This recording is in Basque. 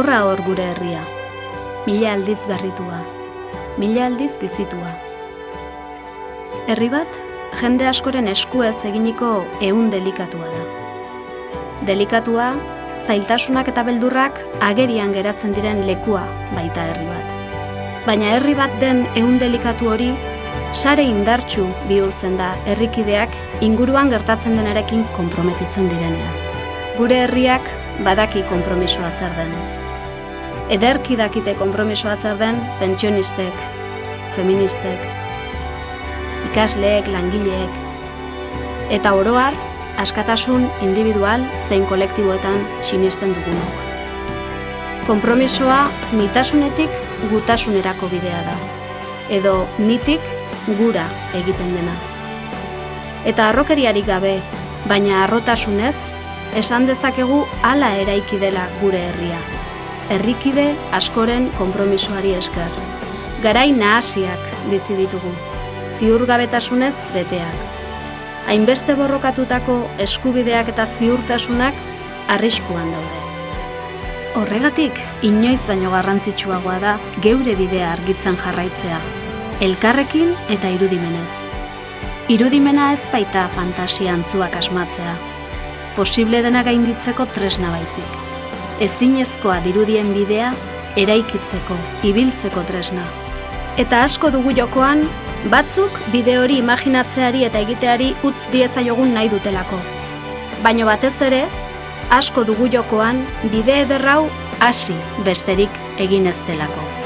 Horra hor gure herria, 1000 aldiz berritua, 1000 aldiz bizitua. Herri bat, jende askoren eskuez eginiko ehun delikatua da. Delikatua, zailtasunak eta beldurrak agerian geratzen diren lekua baita herri bat. Baina herri bat den ehun delikatu hori, sare indartsu bihurtzen da herrikideak inguruan gertatzen denarekin konprometitzen direnean. Gure herriak badaki konpromisoa zer den. Ederki dakite konpromisoa zer den pentsionistek, feministek, ikasleek, langileek, eta oro har, askatasun individual zein kolektiboetan sinisten dugunok. Konpromisoa nitasunetik gutasunerako bidea da, edo nitik gura egiten dena. Eta harrokeriarik gabe, baina harrotasunez, esan dezakegu hala eraiki dela gure herria. Herrikide askoren konpromisoari esker. Garai nahasiak bizi ditugu, ziurgabetasunez beteak. Hainbeste borrokatutako eskubideak eta ziurtasunak arriskuan daude. Horregatik, inoiz baino garrantzitsuagoa da geure bidea argitzen jarraitzea, elkarrekin eta irudimenez. Irudimena ez baita fantasia antzuak asmatzea, posible dena gainditzeko tresna baizik. Ezinezkoa dirudien bidea eraikitzeko, ibiltzeko tresna. Eta asko dugu jokoan, batzuk bide hori imaginatzeari eta egiteari utz diezaiogun nahi dutelako. Baina batez ere, asko dugu jokoan bide ederrau hasi besterik egin ez delako.